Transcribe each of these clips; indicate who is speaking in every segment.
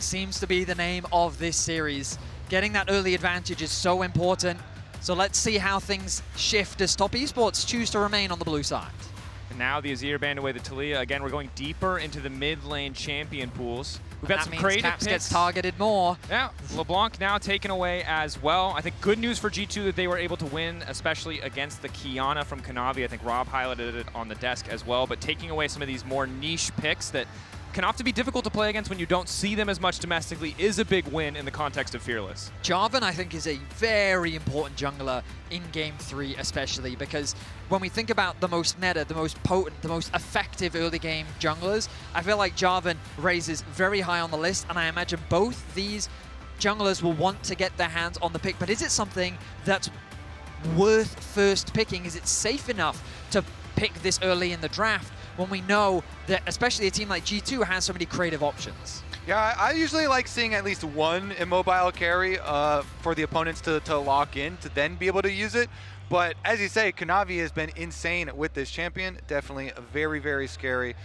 Speaker 1: seems to be the name of this series. Getting that early advantage is so important. So let's see how things shift as Top Esports choose to remain on the blue side.
Speaker 2: And now the Azir banned away the Taliyah. Again, we're going deeper into the mid lane champion pools. We've got some creative
Speaker 1: Caps
Speaker 2: picks.
Speaker 1: gets targeted more.
Speaker 2: Yeah, LeBlanc now taken away as well. I think good news for G2 that they were able to win, especially against the Kiana from Kanavi. I think Rob highlighted it on the desk as well, but taking away some of these more niche picks that can often be difficult to play against when you don't see them as much domestically is a big win in the context of Fearless.
Speaker 1: Jarvan, I think, is a very important jungler in Game 3 especially, because when we think about the most meta, the most potent, the most effective early game junglers, I feel like Jarvan raises very high on the list, and I imagine both these junglers will want to get their hands on the pick. But is it something that's worth first picking? Is it safe enough to pick this early in the draft when we know that especially a team like G2 has so many creative options?
Speaker 3: Yeah, I usually like seeing at least one immobile carry for the opponents to lock in, to then be able to use it. But as you say, Kanavi has been insane with this champion. Definitely very, very scary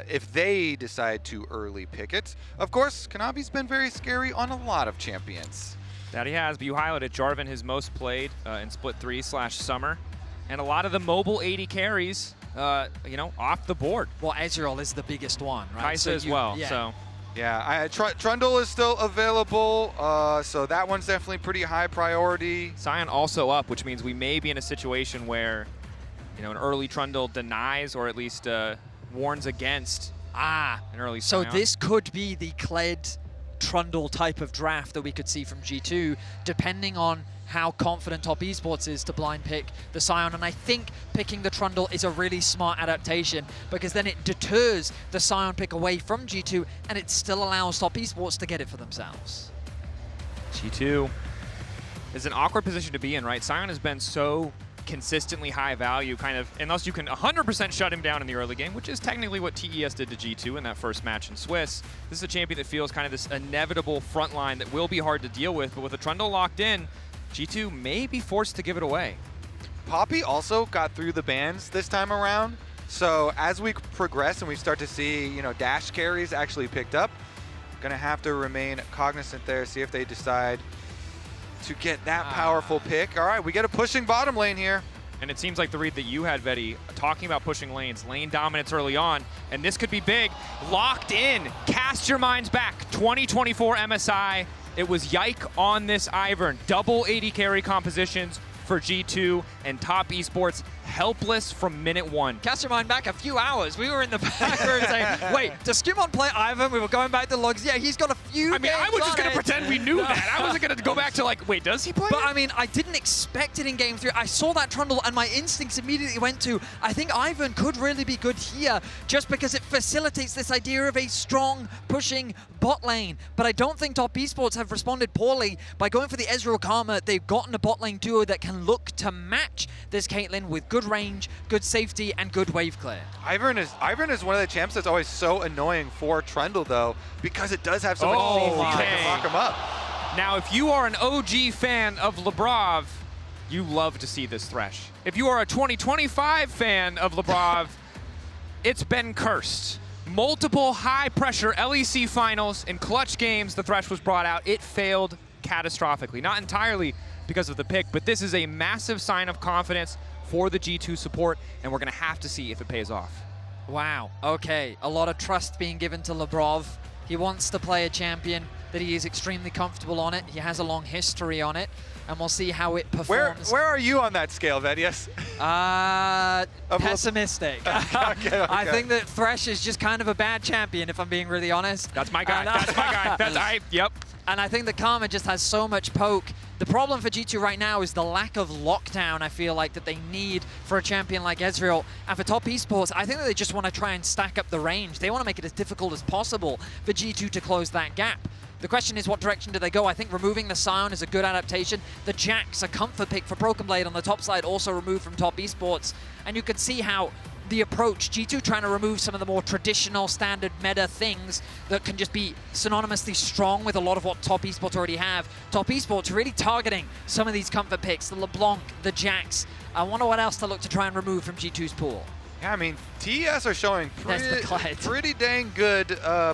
Speaker 3: if they decide to early pick it. Of course, Kanavi's been very scary on a lot of champions.
Speaker 2: That he has, but you highlighted Jarvan, his most played in Split 3/Summer. And a lot of the mobile AD carries, you know, off the board.
Speaker 1: Well, Ezreal is the biggest one, right?
Speaker 2: Kaisa as well,
Speaker 1: yeah.
Speaker 2: so.
Speaker 3: Yeah, Trundle is still available, so that one's definitely pretty high priority.
Speaker 2: Sion also up, which means we may be in a situation where, you know, an early Trundle denies or at least warns against an early
Speaker 1: So
Speaker 2: Sion.
Speaker 1: this could be the Kled Trundle type of draft that we could see from G2, depending on how confident Top Esports is to blind pick the Sion. And I think picking the Trundle is a really smart adaptation, because then it deters the Sion pick away from G2 and it still allows Top Esports to get it for themselves.
Speaker 2: G2 is an awkward position to be in, right? Sion has been so consistently high value, kind of, unless you can 100% shut him down in the early game, which is technically what TES did to G2 in that first match in Swiss. This is a champion that feels kind of this inevitable front line that will be hard to deal with, but with a Trundle locked in, G2 may be forced to give it away.
Speaker 3: Poppy also got through the bans this time around, so as we progress and we start to see, you know, dash carries actually picked up, gonna have to remain cognizant there, see if they decide to get that powerful pick. All right, we get a pushing bottom lane here.
Speaker 2: And it seems like the read that you had, Vetty, talking about pushing lanes, lane dominance early on, and this could be big. Locked in, cast your minds back, 2024 MSI. It was Yike on this Ivern. Double 80 carry compositions for G2, and Top Esports helpless from minute one.
Speaker 1: Cast your mind back a few hours. We were in the back room saying, wait, does Skewmond play Ivern? We were going back to the logs. Yeah, he's got a few
Speaker 2: I mean, I was just going to pretend we knew that. I wasn't going to go back to like, wait, does he play
Speaker 1: But
Speaker 2: it?
Speaker 1: I mean, I didn't expect it in Game 3. I saw that Trundle and my instincts immediately went to, I think Ivern could really be good here, just because it facilitates this idea of a strong pushing bot lane. But I don't think Top Esports have responded poorly by going for the Ezreal Karma. They've gotten a bot lane duo that can look to match this Caitlyn with good range, good safety, and good wave clear.
Speaker 3: Ivern is one of the champs that's always so annoying for Trundle, though, because it does have so much safety that can lock him up.
Speaker 2: Now, if you are an OG fan of Labrov, you love to see this Thresh. If you are a 2025 fan of Labrov, it's been cursed. Multiple high-pressure LEC finals in clutch games, the Thresh was brought out. It failed catastrophically. Not entirely because of the pick, but this is a massive sign of confidence for the G2 support, and we're going to have to see if it pays off.
Speaker 1: Wow, okay. A lot of trust being given to Labrov. He wants to play a champion that he is extremely comfortable on it. He has a long history on it, and we'll see how it performs.
Speaker 3: Where are you on that scale, Vedius?
Speaker 1: Pessimistic.
Speaker 3: Okay.
Speaker 1: I think that Thresh is just kind of a bad champion, if I'm being really honest.
Speaker 2: That's my guy. That's my guy. Yep.
Speaker 1: And I think that Karma just has so much poke. The problem for G2 right now is the lack of lockdown, I feel like, that they need for a champion like Ezreal. And for Top Esports, I think that they just want to try and stack up the range. They want to make it as difficult as possible for G2 to close that gap. The question is, what direction do they go? I think removing the Sion is a good adaptation. The Jack's a comfort pick for Broken Blade on the top side, also removed from Top Esports. And you can see how the approach, G2 trying to remove some of the more traditional standard meta things that can just be synonymously strong with a lot of what Top Esports already have. Top Esports really targeting some of these comfort picks, the LeBlanc, the Jax. I wonder what else to look to try and remove from G2's pool.
Speaker 3: Yeah, I mean, TES are showing pretty dang good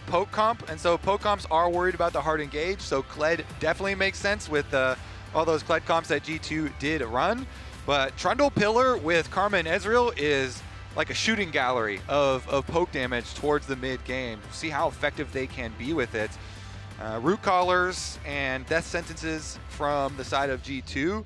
Speaker 3: poke comp, and so poke comps are worried about the hard engage, so Kled definitely makes sense with all those Kled comps that G2 did run. But Trundle Pillar with Karma and Ezreal is like a shooting gallery of poke damage towards the mid game. See how effective they can be with it. Root Collars and Death Sentences from the side of G2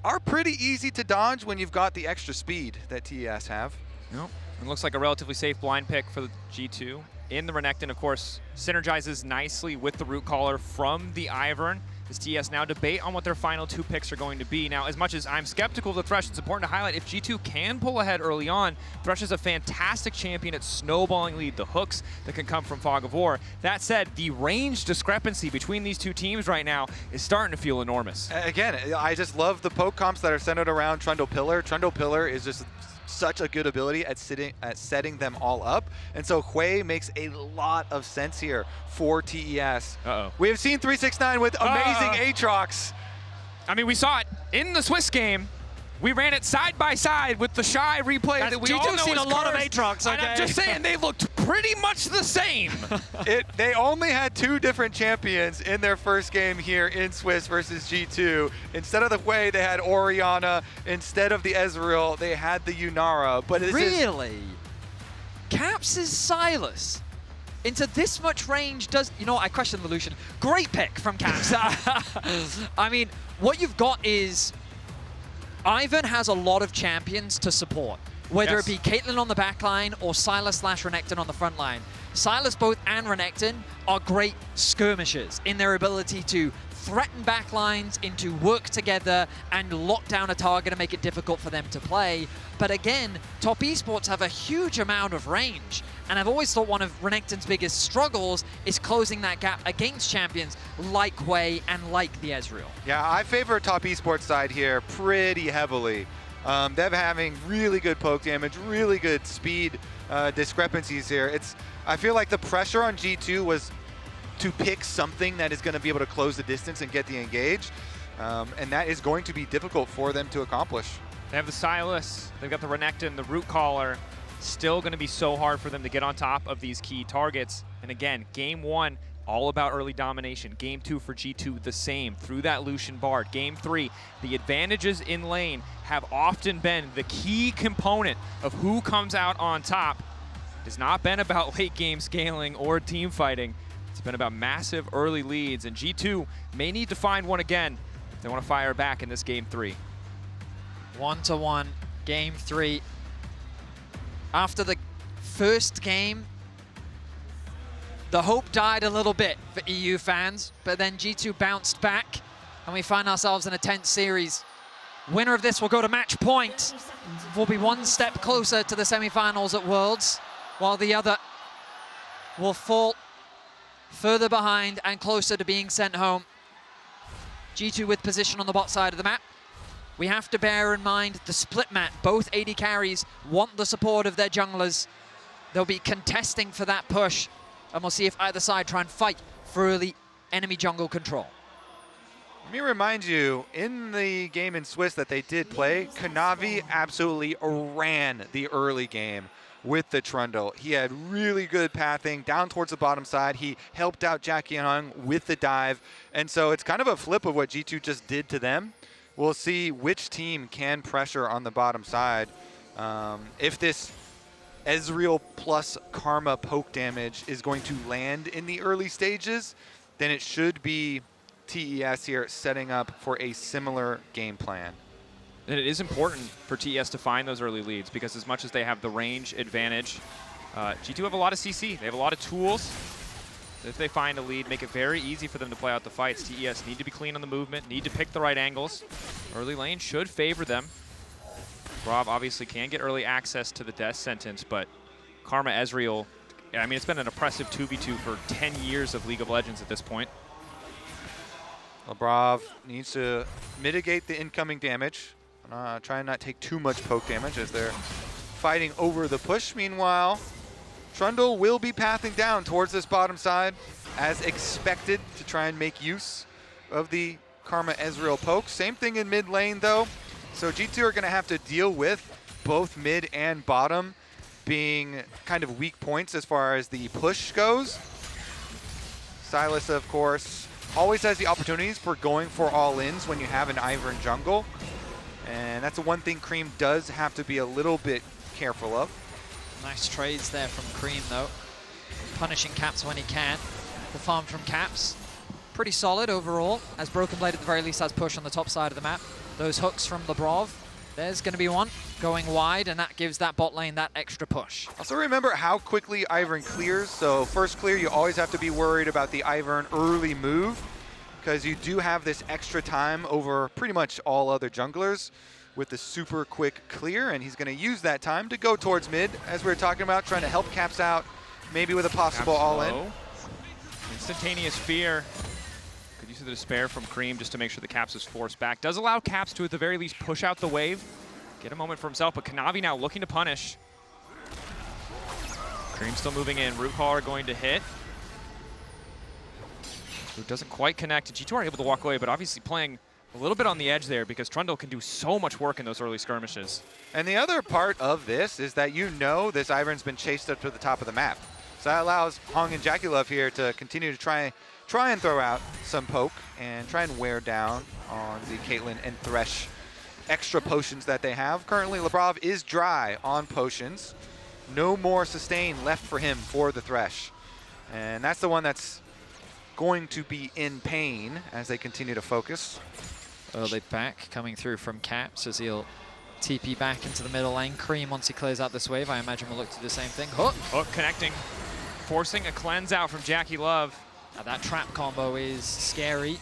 Speaker 3: are pretty easy to dodge when you've got the extra speed that TES have.
Speaker 2: Nope. It looks like a relatively safe blind pick for the G2. In the Renekton, of course, synergizes nicely with the Root Collar from the Ivern. As TES now debate on what their final 2 picks are going to be. Now, as much as I'm skeptical of the Thresh, it's important to highlight if G2 can pull ahead early on, Thresh is a fantastic champion at snowballing lead, the hooks that can come from Fog of War. That said, the range discrepancy between these 2 teams right now is starting to feel enormous.
Speaker 3: Again, I just love the poke comps that are centered around Trundle Pillar. Trundle Pillar is just such a good ability at setting them all up, and so Hwei makes a lot of sense here for TES. We have seen 369 with amazing Aatrox.
Speaker 2: I mean, we saw it in the Swiss game. We ran it side by side with the Shy replay that we all know is
Speaker 1: seen a lot of Aatrox, okay?
Speaker 2: And I'm just saying, they looked pretty much the same.
Speaker 3: They only had 2 different champions in their first game here in Swiss versus G2. Instead of the Hwei, they had Orianna. Instead of the Ezreal, they had the Yunara. But
Speaker 1: really? Caps' Sylas into this much range does... You know what? I question the Lucian. Great pick from Caps. I mean, what you've got is... Ivern has a lot of champions to support, whether it be Caitlyn on the back line or Sylas/Renekton on the front line. Sylas both and Renekton are great skirmishes in their ability to threaten backlines, into work together and lock down a target and make it difficult for them to play. But again, top esports have a huge amount of range. And I've always thought one of Renekton's biggest struggles is closing that gap against champions like Hwei and like the Ezreal.
Speaker 3: Yeah, I favor top esports side here pretty heavily. Them having really good poke damage, really good speed discrepancies here. I feel like the pressure on G2 was to pick something that is going to be able to close the distance and get the engage. And that is going to be difficult for them to accomplish.
Speaker 2: They have the Sylas, they've got the Renekton, the Root Collar. Still going to be so hard for them to get on top of these key targets. And again, game 1, all about early domination. Game 2 for G2, the same, through that Lucian Bard. Game 3, the advantages in lane have often been the key component of who comes out on top. It has not been about late game scaling or team fighting. It's been about massive early leads, and G2 may need to find one again if they want to fire back in this game 3.
Speaker 1: 1-1, game 3. After the first game, the hope died a little bit for EU fans, but then G2 bounced back, and we find ourselves in a tense series. Winner of this will go to match point. Will be one step closer to the semifinals at Worlds, while the other will fall further behind and closer to being sent home. G2 with position on the bot side of the map. We have to bear in mind the split map. Both AD carries want the support of their junglers. They'll be contesting for that push, and we'll see if either side try and fight for early enemy jungle control.
Speaker 3: Let me remind you, in the game in Swiss that they did play, Kanavi absolutely ran the early game with the Trundle. He had really good pathing down towards the bottom side. He helped out JackeyLove with the dive, and so it's kind of a flip of what G2 just did to them. We'll see which team can pressure on the bottom side. If this Ezreal plus Karma poke damage is going to land in the early stages, then it should be TES here setting up for a similar game plan.
Speaker 2: And it is important for TES to find those early leads, because as much as they have the range advantage, G2 have a lot of CC. They have a lot of tools. If they find a lead, make it very easy for them to play out the fights. TES need to be clean on the movement, need to pick the right angles. Early lane should favor them. Rob obviously can get early access to the death sentence, but Karma Ezreal, I mean, it's been an oppressive 2v2 for 10 years of League of Legends at this point.
Speaker 3: Labrov needs to mitigate the incoming damage. Try and not take too much poke damage as they're fighting over the push. Meanwhile, Trundle will be pathing down towards this bottom side as expected to try and make use of the Karma Ezreal poke. Same thing in mid lane though. So G2 are going to have to deal with both mid and bottom being kind of weak points as far as the push goes. Sylas, of course, always has the opportunities for going for all-ins when you have an Ivern jungle. And that's the one thing Creme does have to be a little bit careful of.
Speaker 1: Nice trades there from Creme, though. Punishing Caps when he can. The farm from Caps, pretty solid overall, as Broken Blade at the very least has push on the top side of the map. Those hooks from Labrov, there's going to be one going wide, and that gives that bot lane that extra push.
Speaker 3: Also remember how quickly Ivern clears. So first clear, you always have to be worried about the Ivern early move, because you do have this extra time over pretty much all other junglers with the super quick clear, and he's going to use that time to go towards mid, as we were talking about, trying to help Caps out, maybe with a possible all-in.
Speaker 2: Instantaneous fear. Good use of the despair from Creme just to make sure the Caps is forced back. Does allow Caps to, at the very least, push out the wave, get a moment for himself, but Kanavi now looking to punish. Creme still moving in. Root Caller going to hit. Who doesn't quite connect. G2 are able to walk away, but obviously playing a little bit on the edge there because Trundle can do so much work in those early skirmishes.
Speaker 3: And the other part of this is that you know this Ivern's been chased up to the top of the map. So that allows Hong and JackeyLove here to continue to try and throw out some poke and try and wear down on the Caitlyn and Thresh extra potions that they have. Currently, Labrov is dry on potions. No more sustain left for him for the Thresh. And that's the one that's going to be in pain as they continue to focus.
Speaker 1: Early back coming through from Caps as he'll TP back into the middle lane. Creme, once he clears out this wave, I imagine will look to do the same thing. Hook!
Speaker 2: Hook connecting, forcing a cleanse out from JackeyLove.
Speaker 1: Now that trap combo is scary,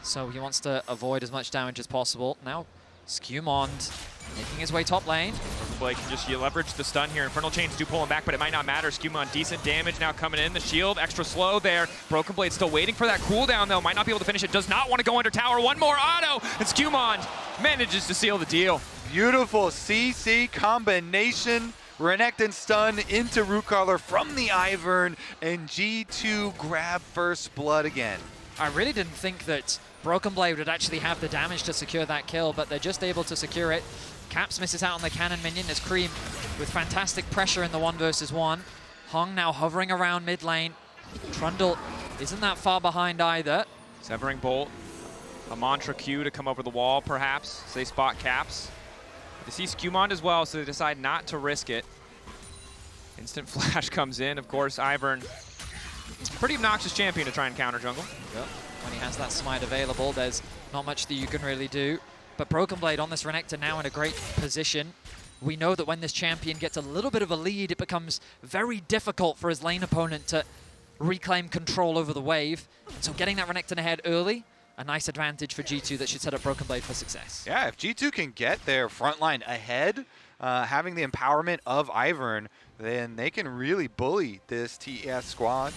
Speaker 1: so he wants to avoid as much damage as possible. Now, Skewmond making his way top lane.
Speaker 2: Blake can just leverage the stun here. Infernal Chains do pull him back, but it might not matter. Skewmond, decent damage now coming in. The shield, extra slow there. Broken Blade still waiting for that cooldown, though. Might not be able to finish it. Does not want to go under tower. One more auto, and Skewmond manages to seal the deal.
Speaker 3: Beautiful CC combination. Renekton stun into Root Caller from the Ivern, and G2 grab first blood again.
Speaker 1: I really didn't think that Broken Blade would actually have the damage to secure that kill, but they're just able to secure it. Caps misses out on the cannon minion as Creme with fantastic pressure in the 1 versus 1. Hong now hovering around mid lane. Trundle isn't that far behind either.
Speaker 2: Severing Bolt, a mantra Q to come over the wall perhaps, so they spot Caps. They see Skewmond as well, so they decide not to risk it. Instant flash comes in, of course. Ivern, pretty obnoxious champion to try and counter jungle.
Speaker 1: Yep. When he has that smite available, there's not much that you can really do. But Broken Blade on this Renekton now in a great position. We know that when this champion gets a little bit of a lead, it becomes very difficult for his lane opponent to reclaim control over the wave. And so getting that Renekton ahead early, a nice advantage for G2 that should set up Broken Blade for success.
Speaker 3: Yeah, if G2 can get their front line ahead, having the empowerment of Ivern, then they can really bully this TES squad.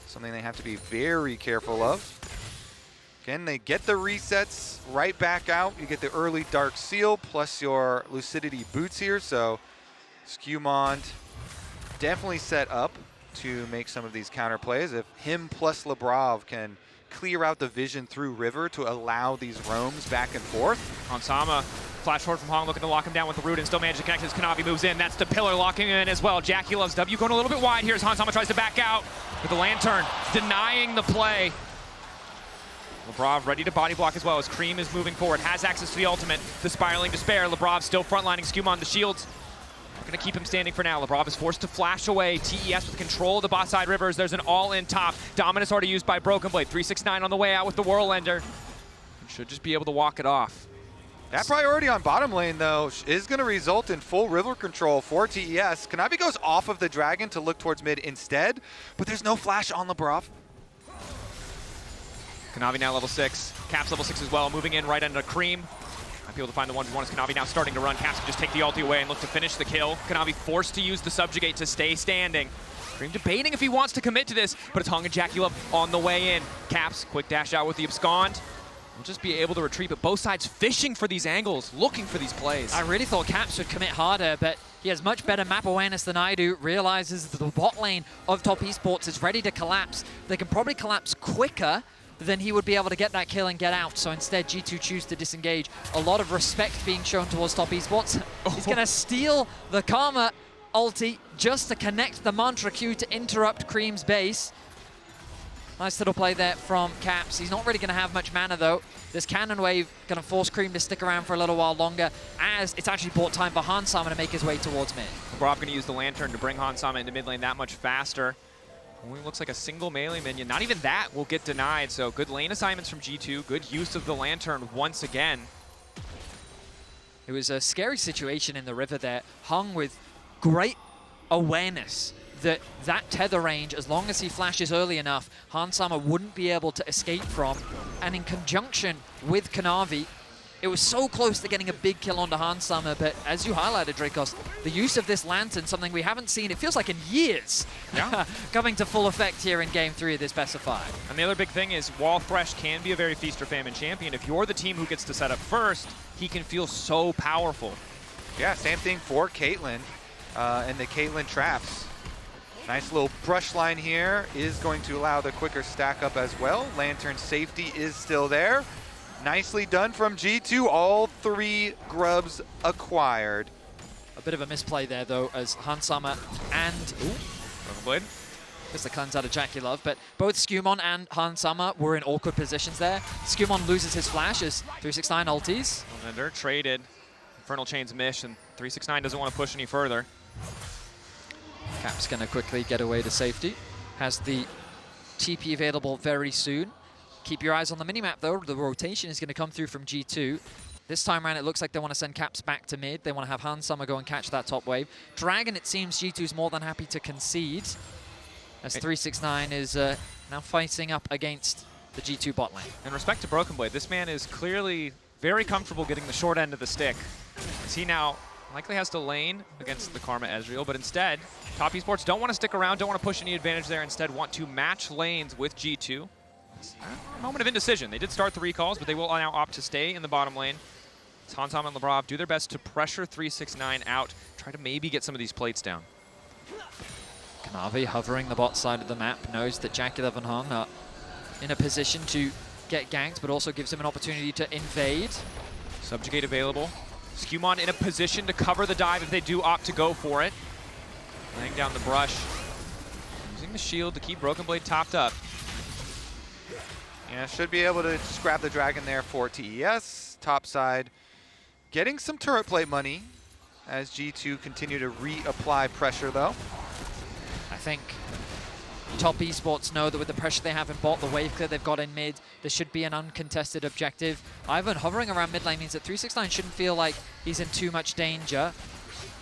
Speaker 3: Something they have to be very careful of. Again, they get the resets right back out. You get the early Dark Seal plus your Lucidity boots here. So Skewmond definitely set up to make some of these counter plays. If him plus Labrov can clear out the vision through River to allow these roams back and forth.
Speaker 2: Hansama, flash forward from Hong, looking to lock him down with the root and still manage to connect as Kanavi moves in. That's the pillar locking in as well. JackeyLove's W going a little bit wide here as Hansama tries to back out with the lantern, denying the play. Labrov ready to body block as well as Creme is moving forward, has access to the ultimate, the spiraling despair. Labrov still frontlining Skewmond, the shields. Not gonna keep him standing for now. Labrov is forced to flash away. TES with control of the bot side rivers. There's an all-in top. Dominus already used by Broken Blade. 369 on the way out with the Whirlender. Should just be able to walk it off.
Speaker 3: That priority on bottom lane, though, is going to result in full river control for TES. Kanavi goes off of the dragon to look towards mid instead, but there's no flash on Labrov.
Speaker 2: Kanavi now level 6. Caps level 6 as well, moving in right into Creme. Might be able to find the 1v1 as Kanavi now starting to run. Caps can just take the ulti away and look to finish the kill. Kanavi forced to use the subjugate to stay standing. Creme debating if he wants to commit to this, but it's Hong and JackeyLove on the way in. Caps, quick dash out with the abscond. We'll just be able to retreat, but both sides fishing for these angles, looking for these plays.
Speaker 1: I really thought Caps would commit harder, but he has much better map awareness than I do, realizes that the bot lane of Top Esports is ready to collapse. They can probably collapse quicker than he would be able to get that kill and get out. So instead, G2 choose to disengage. A lot of respect being shown towards Top Esports. He's going to steal the Karma ulti just to connect the Mantra Q to interrupt Creme's base. Nice little play there from Caps. He's not really going to have much mana, though. This cannon wave going to force Creme to stick around for a little while longer, as it's actually bought time for Hansama to make his way towards mid.
Speaker 2: Labrov going to use the Lantern to bring Hansama into mid lane that much faster. Only looks like a single melee minion. Not even that will get denied, so good lane assignments from G2. Good use of the Lantern once again.
Speaker 1: It was a scary situation in the river there, hung with great awareness that tether range, as long as he flashes early enough, Hansama wouldn't be able to escape from. And in conjunction with Kanavi, it was so close to getting a big kill onto Hansama, but as you highlighted, Dracos, the use of this Lantern, something we haven't seen, it feels like in years, coming to full effect here in Game 3 of this best of 5.
Speaker 2: And the other big thing is, while Thresh can be a very feast or famine champion, if you're the team who gets to set up first, he can feel so powerful.
Speaker 3: Yeah, same thing for Caitlyn and the Caitlyn traps. Nice little brush line here is going to allow the quicker stack up as well. Lantern safety is still there. Nicely done from G2. All 3 grubs acquired.
Speaker 1: A bit of a misplay there, though, as Hansama and...
Speaker 2: Broken Blade.
Speaker 1: Just the cleanse out of JackeyLove, but both Skewmond and Hansama were in awkward positions there. Skewmond loses his flash as 369 ulties.
Speaker 2: And then they're traded. Infernal Chain's miss, and 369 doesn't want to push any further.
Speaker 1: Cap's going to quickly get away to safety. Has the TP available very soon. Keep your eyes on the minimap, though. The rotation is going to come through from G2. This time around, it looks like they want to send Caps back to mid. They want to have Hansama go and catch that top wave. Dragon, it seems G2's more than happy to concede, as 369 is now fighting up against the G2 bot lane.
Speaker 2: In respect to Broken Blade, this man is clearly very comfortable getting the short end of the stick, as he now likely has to lane against the Karma Ezreal, but instead, Top Esports don't want to stick around, don't want to push any advantage there, instead want to match lanes with G2. It's a moment of indecision. They did start the recalls, but they will now opt to stay in the bottom lane. Hansama and Labrov do their best to pressure 369 out, try to maybe get some of these plates down.
Speaker 1: Kanavi hovering the bot side of the map, knows that JackeyLove and Hung are in a position to get ganked, but also gives him an opportunity to invade.
Speaker 2: Subjugate available. Skewmond in a position to cover the dive if they do opt to go for it. Laying down the brush. Using the shield to keep Broken Blade topped up.
Speaker 3: Yeah, should be able to just grab the dragon there for TES. Top side getting some turret plate money as G2 continue to reapply pressure, though.
Speaker 1: I think Top Esports know that with the pressure they have in bot, the wave clear they've got in mid, this should be an uncontested objective. Ivern hovering around mid lane means that 369 shouldn't feel like he's in too much danger.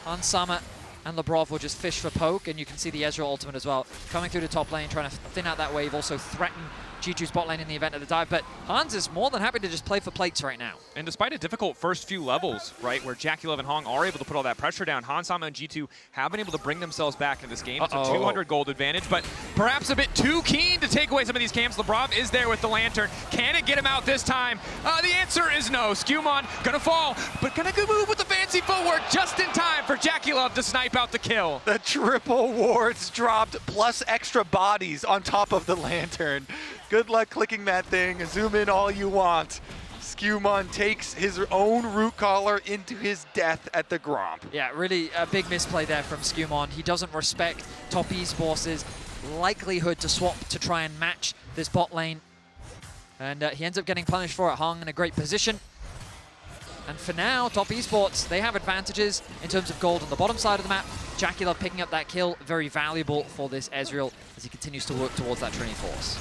Speaker 1: Hansama and Labrov will just fish for poke, and you can see the Ezreal ultimate as well. Coming through the top lane, trying to thin out that wave, also threaten G2's bot lane in the event of the dive, but Hans is more than happy to just play for plates right now.
Speaker 2: And despite a difficult first few levels, right, where JackeyLove and Hong are able to put all that pressure down, Hansama and G2 have been able to bring themselves back in this game. It's a 200 gold advantage, but perhaps a bit too keen to take away some of these camps. Labrov is there with the Lantern. Can it get him out this time? The answer is no. Skewmond gonna fall, but gonna move with the fancy footwork just in time for JackeyLove to snipe out the kill.
Speaker 3: The triple wards dropped, plus extra bodies on top of the Lantern. Good luck clicking that thing. Zoom in all you want. Skewmond takes his own root collar into his death at the Gromp.
Speaker 1: Yeah, really a big misplay there from Skewmond. He doesn't respect Top Esports' likelihood to swap to try and match this bot lane. And he ends up getting punished for it. Hung in a great position. And for now, Top Esports, they have advantages in terms of gold on the bottom side of the map. JackeyLove picking up that kill, very valuable for this Ezreal as he continues to work towards that Trinity Force.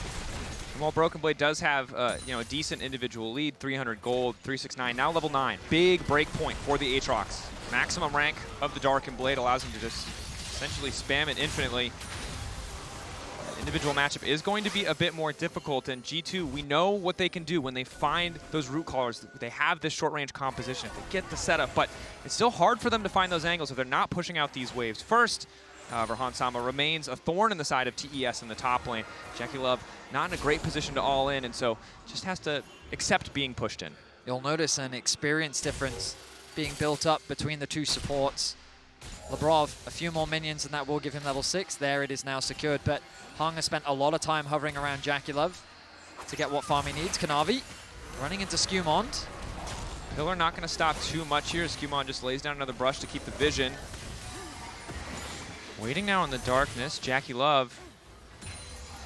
Speaker 2: While Broken Blade does have a decent individual lead, 300 gold, 369, now level 9. Big break point for the Aatrox. Maximum rank of the Darkened Blade allows him to just essentially spam it infinitely. Individual matchup is going to be a bit more difficult, and G2, we know what they can do when they find those root collars. They have this short-range composition if they get the setup, but it's still hard for them to find those angles if they're not pushing out these waves first. However, Hansama remains a thorn in the side of TES in the top lane. JackeyLove not in a great position to all in, and so just has to accept being pushed in.
Speaker 1: You'll notice an experience difference being built up between the two supports. Labrov, a few more minions, and that will give him level 6. There it is now secured, but Hung has spent a lot of time hovering around JackeyLove to get what farm he needs. Kanavi running into Skewmond.
Speaker 2: Pillar not going to stop too much here. Skewmond just lays down another brush to keep the vision. Waiting now in the darkness, JackeyLove.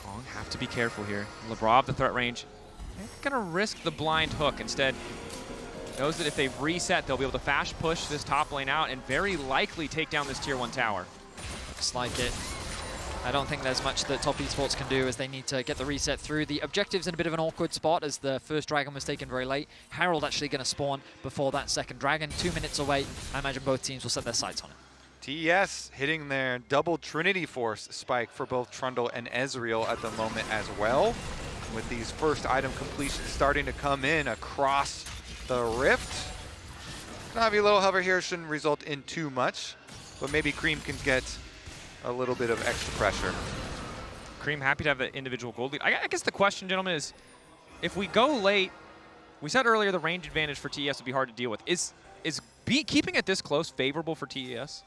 Speaker 2: Oh, have to be careful here. Labrov, the threat range, gonna risk the blind hook. Instead, knows that if they reset, they'll be able to fast push this top lane out and very likely take down this tier 1 tower.
Speaker 1: Looks like it. I don't think there's much that Top Esports can do as they need to get the reset through. The objective's in a bit of an awkward spot as the first dragon was taken very late. Herald actually going to spawn before that second dragon. 2 minutes away. I imagine both teams will set their sights on it.
Speaker 3: TES hitting their double Trinity Force spike for both Trundle and Ezreal at the moment as well. With these first item completions starting to come in across the rift. Kanavi little hover here shouldn't result in too much, but maybe Creme can get a little bit of extra pressure.
Speaker 2: Creme happy to have an individual gold lead. I guess the question, gentlemen, is if we go late, we said earlier the range advantage for TES would be hard to deal with. Is keeping it this close favorable for TES?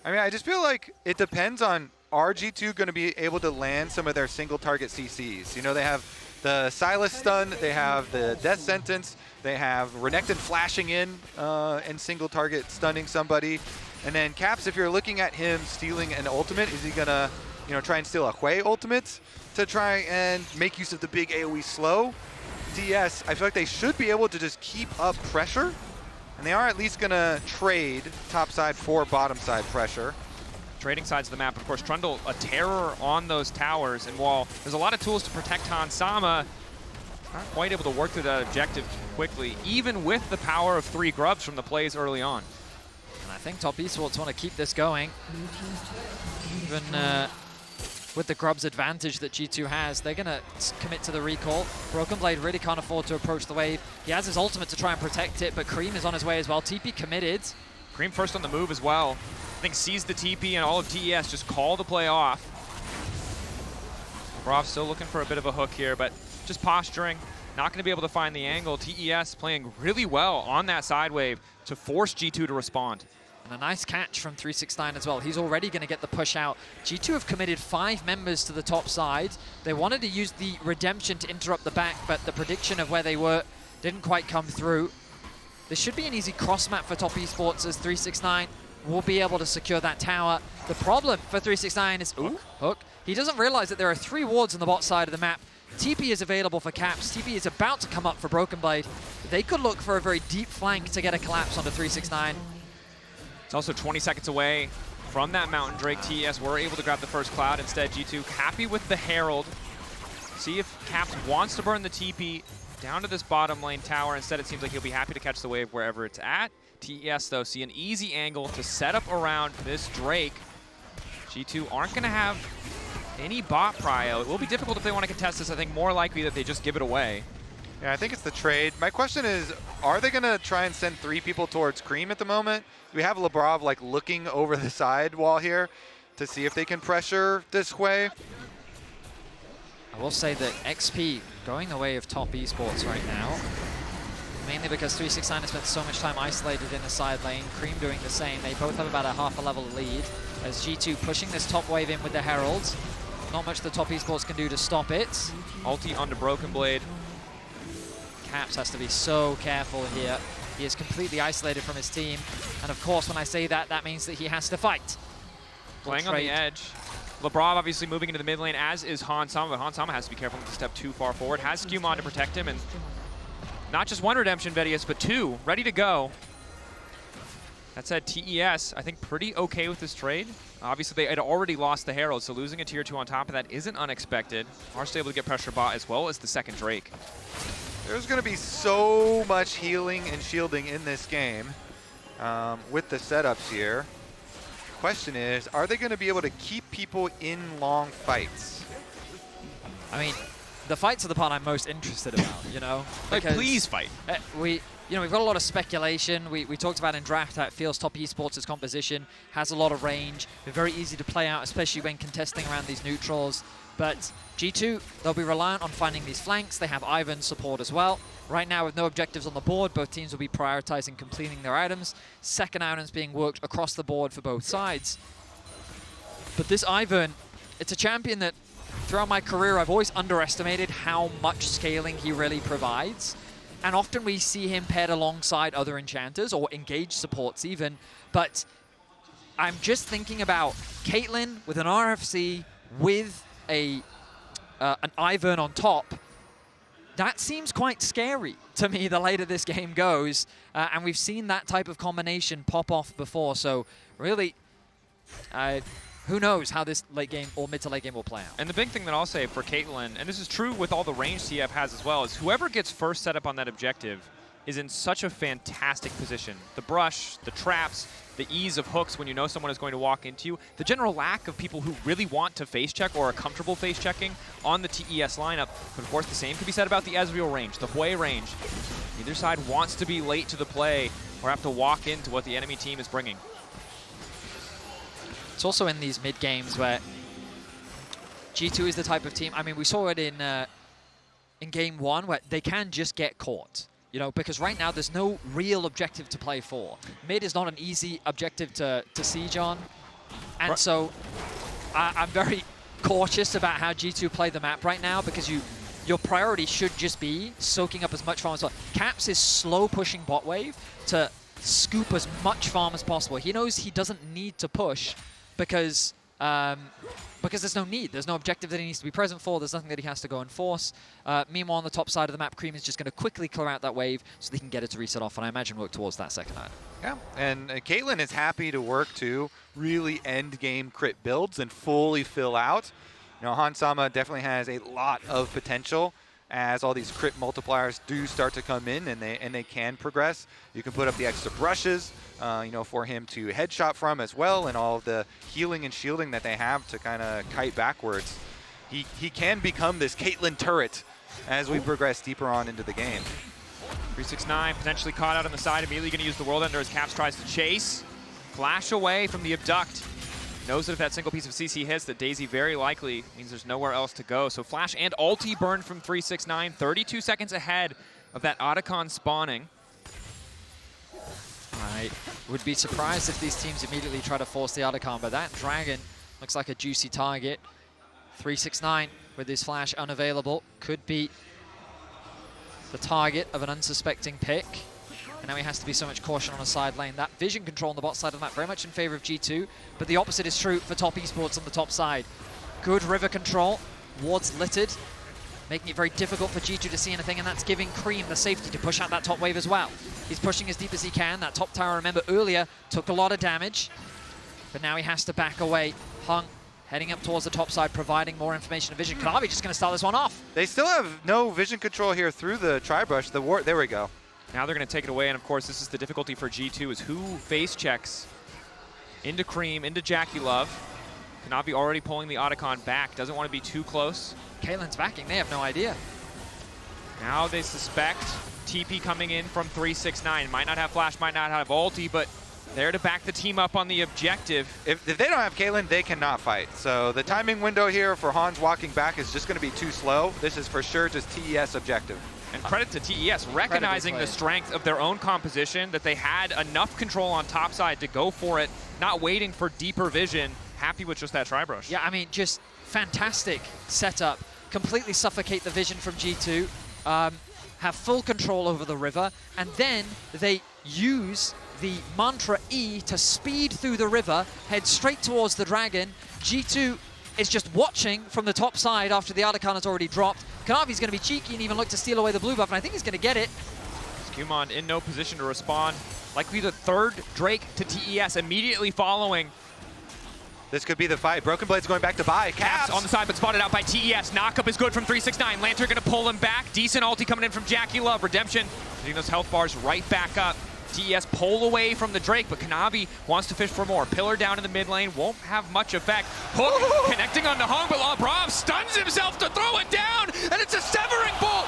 Speaker 3: I mean, I just feel like it depends on, are G2 going to be able to land some of their single target CCs? You know, they have the Sylas stun, they have the death sentence, they have Renekton flashing in and single target stunning somebody. And then Caps, if you're looking at him stealing an ultimate, is he going to, you know, try and steal a Hwei ultimate to try and make use of the big AoE slow? TES, I feel like they should be able to just keep up pressure. And they are at least going to trade top side for bottom side pressure.
Speaker 2: Trading sides of the map, of course, Trundle, a terror on those towers. And while there's a lot of tools to protect Han Sama, not quite able to work through that objective quickly, even with the power of 3 grubs from the plays early on.
Speaker 1: And I think Top Esports want to keep this going. Even with the grubs advantage that G2 has, they're going to commit to the recall. Broken Blade really can't afford to approach the wave. He has his ultimate to try and protect it, but Creme is on his way as well. TP committed.
Speaker 2: Creme first on the move as well. I think sees the TP and all of TES just call the play off. Labrov still looking for a bit of a hook here, but just posturing. Not going to be able to find the angle. TES playing really well on that side wave to force G2 to respond.
Speaker 1: And a nice catch from 369 as well. He's already going to get the push out. G2 have committed 5 members to the top side. They wanted to use the redemption to interrupt the back, but the prediction of where they were didn't quite come through. This should be an easy cross map for Top Esports as 369 will be able to secure that tower. The problem for 369 is hook. He doesn't realize that there are 3 wards on the bot side of the map. TP is available for Caps. TP is about to come up for Broken Blade. They could look for a very deep flank to get a collapse onto 369.
Speaker 2: It's also 20 seconds away from that Mountain Drake. TES were able to grab the first cloud. Instead, G2 happy with the Herald. See if Caps wants to burn the TP down to this bottom lane tower. Instead, it seems like he'll be happy to catch the wave wherever it's at. TES, though, see an easy angle to set up around this Drake. G2 aren't going to have any bot prio. It will be difficult if they want to contest this. I think more likely that they just give it away.
Speaker 3: Yeah, I think it's the trade. My question is, are they going to try and send 3 people towards Creme at the moment? Do we have Labrov like looking over the side wall here to see if they can pressure this Hwei?
Speaker 1: I will say that XP going the way of Top Esports right now, mainly because 369 has spent so much time isolated in the side lane. Creme doing the same. They both have about a half a level lead as G2 pushing this top wave in with the Heralds. Not much the Top Esports can do to stop it.
Speaker 2: Ulti onto Broken Blade.
Speaker 1: Caps has to be so careful here. He is completely isolated from his team. And of course, when I say that, that means that he has to fight.
Speaker 2: Playing on the edge. Labrov obviously moving into the mid lane, as is Han Sama, but Han Sama has to be careful not to step too far forward. Has Skewmond to protect him, and not just 1 redemption, Vedius, but 2 ready to go. That said, TES, I think, pretty okay with this trade. Obviously, they had already lost the Herald, so losing a tier 2 on top of that isn't unexpected. Are still able to get pressure bot as well as the second Drake.
Speaker 3: There's going to be so much healing and shielding in this game with the setups here. Question is, are they going to be able to keep people in long fights?
Speaker 1: I mean, the fights are the part I'm most interested about, you know?
Speaker 2: Like, please fight.
Speaker 1: We've got a lot of speculation. We talked about in draft how it feels Top Esports' composition has a lot of range. They're very easy to play out, especially when contesting around these neutrals. But G2, they'll be reliant on finding these flanks. They have Ivern support as well. Right now, with no objectives on the board, both teams will be prioritizing completing their items. Second items being worked across the board for both sides. But this Ivern, it's a champion that throughout my career, I've always underestimated how much scaling he really provides. And often we see him paired alongside other enchanters or engaged supports even. But I'm just thinking about Caitlyn with an RFC with an Ivern on top. That seems quite scary to me the later this game goes. And we've seen that type of combination pop off before. So really, who knows how this late game or mid to late game will play out.
Speaker 2: And the big thing that I'll say for Caitlyn, and this is true with all the range TF has as well, is whoever gets first set up on that objective is in such a fantastic position. The brush, the traps, the ease of hooks when you know someone is going to walk into you, the general lack of people who really want to face check or are comfortable face checking on the TES lineup. But of course, the same can be said about the Ezreal range, the Hwei range. Either side wants to be late to the play or have to walk into what the enemy team is bringing.
Speaker 1: It's also in these mid games where G2 is the type of team. I mean, we saw it in game one where they can just get caught. You know, because right now there's no real objective to play for. Mid is not an easy objective to siege on. And so I'm very cautious about how G2 play the map right now, because your priority should just be soaking up as much farm as possible. Caps is slow pushing bot wave to scoop as much farm as possible. He knows he doesn't need to push because there's no need. There's no objective that he needs to be present for. There's nothing that he has to go and force. Meanwhile, on the top side of the map, Creme is just going to quickly clear out that wave so they can get it to reset off, and I imagine work towards that second item.
Speaker 3: Yeah, and Caitlyn is happy to work to really end game crit builds and fully fill out. You know, Hansama definitely has a lot of potential as all these crit multipliers do start to come in, and they can progress. You can put up the extra brushes, you know, for him to headshot from as well, and all of the healing and shielding that they have to kind of kite backwards. He can become this Caitlyn turret as we progress deeper on into the game.
Speaker 2: 369 potentially caught out on the side, immediately going to use the World Ender as Caps tries to chase. Flash away from the abduct. Knows that if that single piece of CC hits, that Daisy very likely means there's nowhere else to go. So Flash and ulti burned from 369, 32 seconds ahead of that Otacon spawning.
Speaker 1: I would be surprised if these teams immediately try to force the Otacon, but that Dragon looks like a juicy target. 369 with his Flash unavailable could be the target of an unsuspecting pick. And now he has to be so much caution on the side lane. That vision control on the bot side of the map very much in favor of G2, but the opposite is true for top esports on the top side. Good river control, wards littered, making it very difficult for G2 to see anything, and that's giving Creme the safety to push out that top wave as well. He's pushing as deep as he can. That top tower, remember earlier, took a lot of damage, but now he has to back away. Hung heading up towards the top side, providing more information and vision. Kanavi just going to start this one off.
Speaker 3: They still have no vision control here through the tri-brush. There we go.
Speaker 2: Now they're going to take it away, and of course this is the difficulty for G2, is who face checks into Creme, into JackeyLove. Kanavi already pulling the Otacon back, doesn't want to be too close.
Speaker 1: Caitlyn's backing, they have no idea.
Speaker 2: Now they suspect TP coming in from 369. Might not have Flash, might not have ulti, but there to back the team up on the objective.
Speaker 3: If they don't have Caitlyn, they cannot fight. So the timing window here for Hans walking back is just going to be too slow. This is for sure just TES objective.
Speaker 2: And credit to TES, recognizing the strength of their own composition, that they had enough control on top side to go for it, not waiting for deeper vision, happy with just that tri-brush.
Speaker 1: Yeah, I mean, just fantastic setup. Completely suffocate the vision from G2, have full control over the river, and then they use the mantra E to speed through the river, head straight towards the dragon. G2 is just watching from the top side after the Otacon has already dropped. Kanavi's going to be cheeky and even look to steal away the blue buff, and I think he's going to get it.
Speaker 2: Skewmond in no position to respond. Likely the third Drake to TES immediately following.
Speaker 3: This could be the fight. Broken Blade's going back to buy. Caps
Speaker 2: on the side, but spotted out by TES. Knockup is good from 369. Lantern going to pull him back. Decent ulti coming in from JackeyLove. Redemption getting those health bars right back up. TES pull away from the Drake, but Kanavi wants to fish for more. Pillar down in the mid lane, won't have much effect. Hook connecting onto Hung, but Labrov stuns himself to throw it down, and it's a severing bolt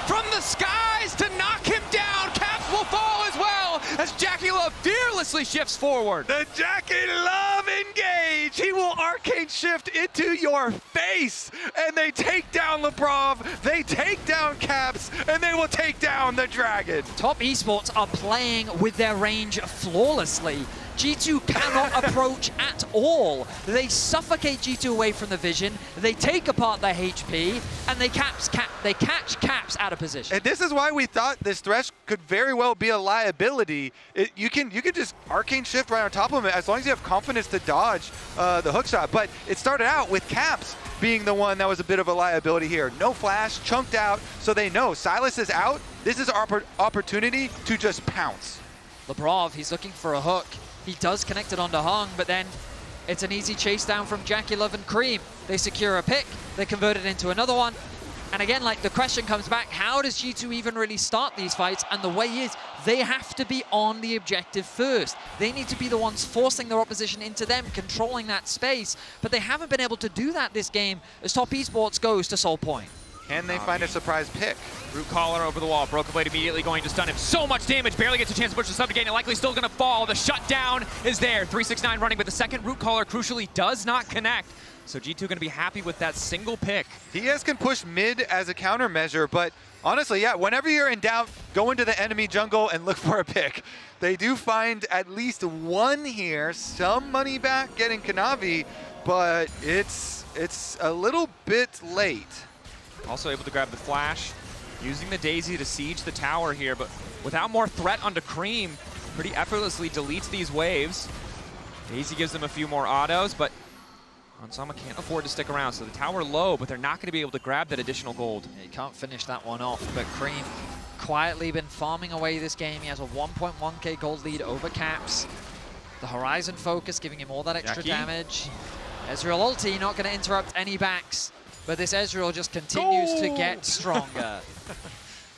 Speaker 2: from the skies to knock him down. Caps will fall as well as JackeyLove fearlessly shifts forward.
Speaker 3: The JackeyLove engage. He will arcane shift into your face, and they take down Labrov, they take down Caps, and they will take down the Dragon.
Speaker 1: Top esports are playing with their range flawlessly. G2 cannot approach at all. They suffocate G2 away from the vision, they take apart their HP, and they catch Caps out of position.
Speaker 3: And this is why we thought this Thresh could very well be a liability. You can just Arcane Shift right on top of him as long as you have confidence to dodge the hook shot. But it started out with Caps being the one that was a bit of a liability here. No flash, chunked out, so they know Sylas is out. This is our opportunity to just pounce.
Speaker 1: Labrov, he's looking for a hook. He does connect it onto Hung, but then it's an easy chase down from JackeyLove and Creme. They secure a pick, they convert it into another one. And again, like, the question comes back, how does G2 even really start these fights? And the way is, they have to be on the objective first. They need to be the ones forcing their opposition into them, controlling that space. But they haven't been able to do that this game as Top Esports goes to Soul Point.
Speaker 3: Can they find a surprise pick?
Speaker 2: Root Collar over the wall. Broken Blade immediately going to stun him. So much damage. Barely gets a chance to push the sub to gain. And likely still going to fall. The shutdown is there. 369 running, but the second Root Collar crucially does not connect. So G2 going to be happy with that single pick.
Speaker 3: TES can push mid as a countermeasure, but honestly, yeah, whenever you're in doubt, go into the enemy jungle and look for a pick. They do find at least one here. Some money back getting Kanavi, but it's a little bit late.
Speaker 2: Also able to grab the flash, using the Daisy to siege the tower here, but without more threat onto Creme, pretty effortlessly deletes these waves. Daisy gives them a few more autos, but Hansama can't afford to stick around, so the tower low, but they're not going to be able to grab that additional gold.
Speaker 1: He can't finish that one off, but Creme quietly been farming away this game. He has a 1.1k gold lead over Caps. The Horizon focus giving him all that extra damage. Ezreal ulti not going to interrupt any backs, but this Ezreal just continues to get stronger.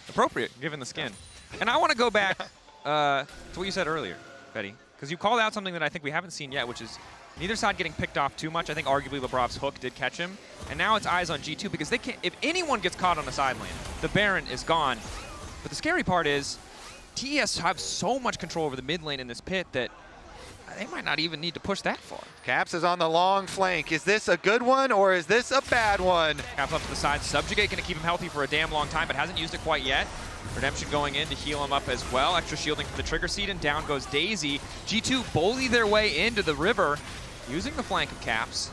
Speaker 2: Appropriate, given the skin. And I want to go back to what you said earlier, Betty, because you called out something that I think we haven't seen yet, which is neither side getting picked off too much. I think arguably Labrov's hook did catch him. And now it's eyes on G2 because they can't, if anyone gets caught on the side lane, the Baron is gone. But the scary part is TES have so much control over the mid lane in this pit that they might not even need to push that far.
Speaker 3: Caps is on the long flank. Is this a good one or is this a bad one?
Speaker 2: Caps up to the side. Subjugate going to keep him healthy for a damn long time, but hasn't used it quite yet. Redemption going in to heal him up as well. Extra shielding for the trigger seed, and down goes Daisy. G2 bully their way into the river, using the flank of Caps.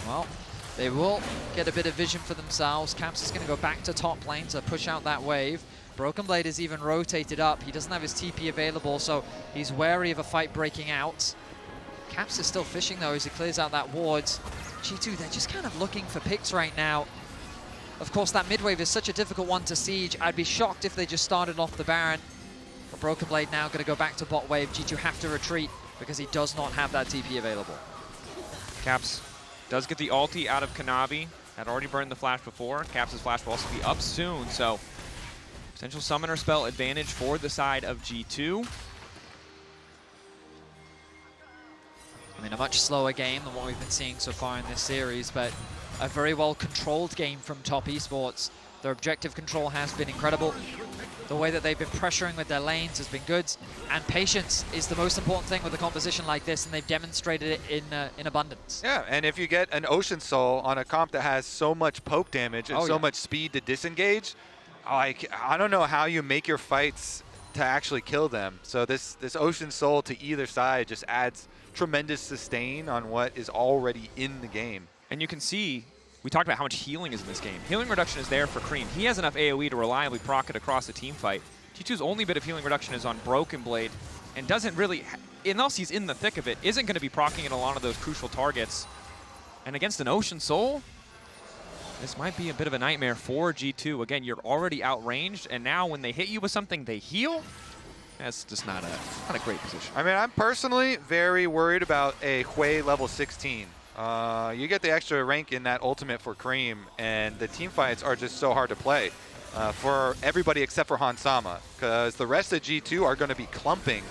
Speaker 1: Well, they will get a bit of vision for themselves. Caps is going to go back to top lane to push out that wave. Broken Blade is even rotated up. He doesn't have his TP available, so he's wary of a fight breaking out. Caps is still fishing, though, as he clears out that ward. G2, they're just kind of looking for picks right now. Of course, that mid wave is such a difficult one to siege. I'd be shocked if they just started off the Baron. But Broken Blade now going to go back to bot wave. G2 have to retreat because he does not have that TP available.
Speaker 2: Caps does get the ulti out of Kanavi. Had already burned the flash before. Caps' flash will also be up soon, so potential summoner spell advantage for the side of G2.
Speaker 1: I mean, a much slower game than what we've been seeing so far in this series, but a very well controlled game from Top Esports. Their objective control has been incredible. The way that they've been pressuring with their lanes has been good, and patience is the most important thing with a composition like this, and they've demonstrated it in abundance.
Speaker 3: Yeah, and if you get an Ocean Soul on a comp that has so much poke damage and so much speed to disengage, like, I don't know how you make your fights to actually kill them. So this Ocean Soul to either side just adds tremendous sustain on what is already in the game.
Speaker 2: And you can see, we talked about how much healing is in this game. Healing reduction is there for Creme. He has enough AoE to reliably proc it across a team fight. G2's only bit of healing reduction is on Broken Blade, and doesn't really, unless he's in the thick of it, isn't going to be proccing at a lot of those crucial targets. And against an Ocean Soul, this might be a bit of a nightmare for G2. Again, you're already outranged, and now when they hit you with something, they heal. That's just not a great position.
Speaker 3: I mean, I'm personally very worried about a Hwei level 16. You get the extra rank in that ultimate for Creme, and the team fights are just so hard to play for everybody except for Hansama, because the rest of G2 are going to be clumping.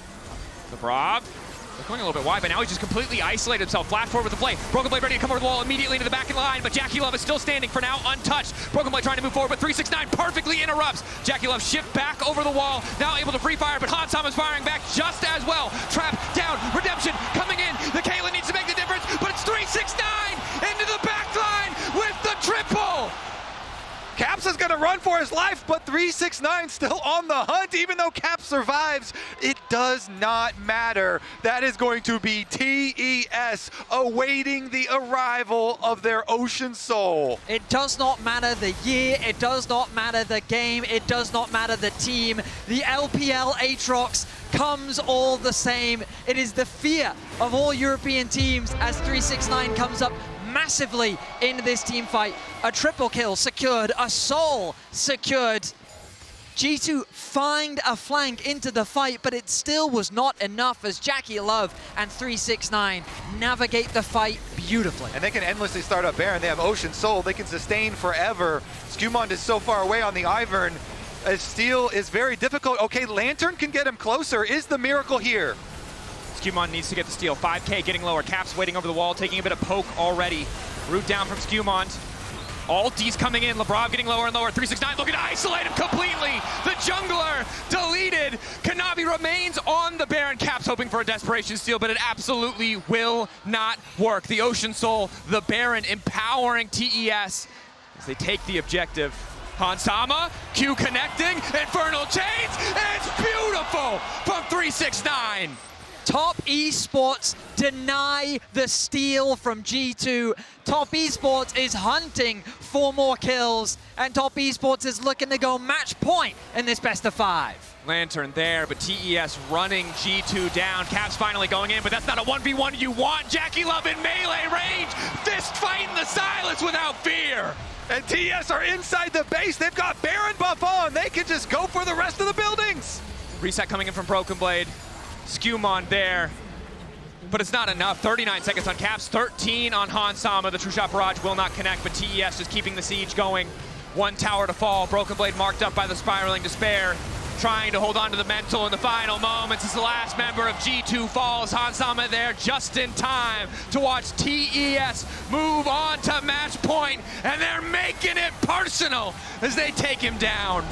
Speaker 2: Labrov, they're going a little bit wide, but now he's just completely isolated himself. Flash forward with the play. Broken Blade ready to come over the wall immediately into the back line, but JackeyLove is still standing for now, untouched. Broken Blade trying to move forward, but 369 perfectly interrupts. JackeyLove shift back over the wall, now able to free fire, but Hansama is firing back just as well. Trap down, Redemption coming in. The Caitlyn needs to make the difference, but it's 369 into the back line with the triple.
Speaker 3: Caps is gonna run for his life, but 369 still on the hunt. Even though Caps survives, it does not matter. That is going to be TES awaiting the arrival of their Ocean Soul.
Speaker 1: It does not matter the year, it does not matter the game, it does not matter the team. The LPL Aatrox comes all the same. It is the fear of all European teams as 369 comes up massively in this team fight. A triple kill secured, a soul secured. G2 find a flank into the fight, but it still was not enough as JackeyLove and 369 navigate the fight beautifully.
Speaker 3: And they can endlessly start up Baron. They have Ocean Soul. They can sustain forever. Skewmond is so far away on the Ivern. Steal is very difficult. Okay, Lantern can get him closer. Is the miracle here?
Speaker 2: Skewmond needs to get the steal. 5K getting lower. Caps waiting over the wall, taking a bit of poke already. Root down from Skewmond. All D's coming in. Labrov getting lower and lower. 369 looking to isolate him completely. The jungler deleted. Kanavi remains on the Baron. Caps hoping for a desperation steal, but it absolutely will not work. The Ocean Soul, the Baron empowering TES as they take the objective. Hansama, Q connecting, Infernal Chains, it's beautiful from 369.
Speaker 1: Top Esports deny the steal from G2. Top Esports is hunting for more kills, and Top Esports is looking to go match point in this best of 5.
Speaker 2: Lantern there, but TES running G2 down. Caps finally going in, but that's not a 1v1 you want. JackeyLove in melee range, fist fighting the Sylas without fear.
Speaker 3: And TES are inside the base. They've got Baron buff on. They can just go for the rest of the buildings.
Speaker 2: Reset coming in from Broken Blade. Skewmond there, but it's not enough. 39 seconds on Caps, 13 on Hansama. The True Shot Barrage will not connect, but TES just keeping the siege going. One tower to fall. Broken Blade marked up by the Spiraling Despair, trying to hold on to the mental in the final moments as the last member of G2 falls. Hansama there just in time to watch TES move on to match point, and they're making it personal as they take him down.